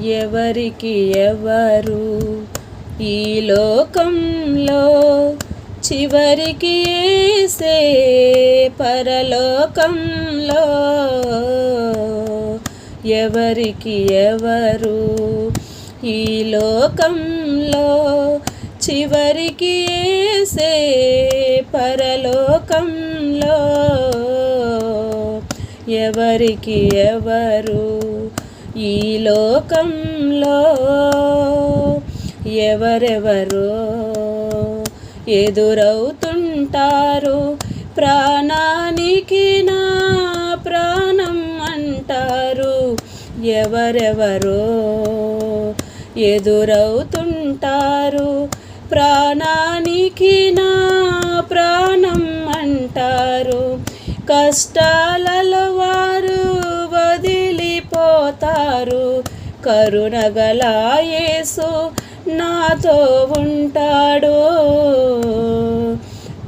ఎవరికి ఎవరు ఈ లోకంలో, చివరికి యేసే పరలోకంలో. ఎవరికి ఎవరు ఈ లోకంలో, చివరికి యేసే పరలోకంలో. ఎవరికి ఎవరు ఈ లోకంలో. ఎవరెవరో ఎదురవుతుంటారు, ప్రాణానికి నా ప్రాణం అంటారు. ఎవరెవరో ఎదురవుతుంటారు, ప్రాణానికి నా ప్రాణం అంటారు. కష్టాలలో వారు వదిలిపోతారు, కరుణగల యేసు నాతో ఉంటాడు.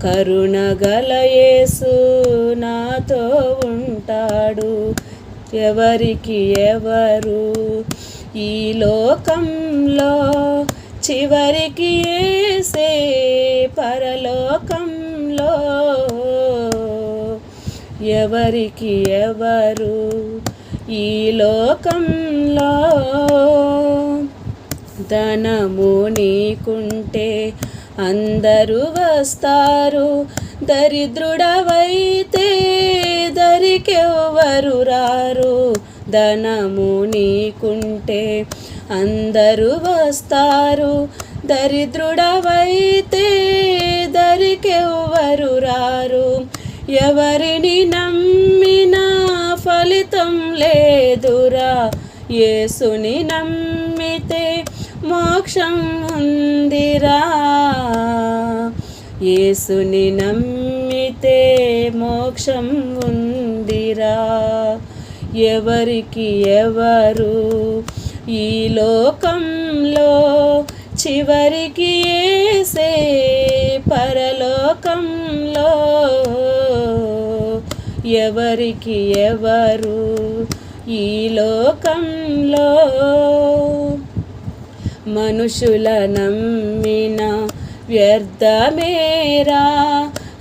కరుణగల యేసు నాతో ఉంటాడు. ఎవరికి ఎవరు ఈ లోకంలో, చివరికి యేసే పరలోకంలో. ఎవరికి ఎవరు ఈ లోకంలో. ధనము నీకుంటే అందరూ వస్తారు, దరిద్రుడవైతే దరికెవ్వరు రారు. ధనము నీకుంటే అందరూ వస్తారు, దరిద్రుడవైతే దరికెవ్వరు రారు. ఎవరిని నమ్మినా ఫలితం లేదురా, యేసుని నమ్మితే మోక్షం ఉందిరా. యేసుని నమ్మితే మోక్షం ఉందిరా. ఎవరికి ఎవరు ఈ లోకంలో, చివరికి యేసే పరలోకంలో. ఎవరికి ఎవరు ఈ లోకంలో. మనుషుల నమ్మిన వ్యర్థమేరా,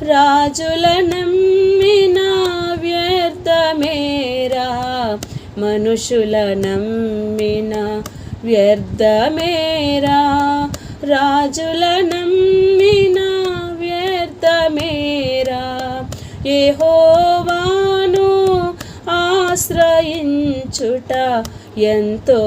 రాజుల నమ్మిన వ్యర్థమేరా. మనుషుల నమ్మిన వ్యర్థమేరా, రాజుల నమ్మిన వ్యర్థమేరా. యెహోవాను ఆశ్రయించుట ఎంతో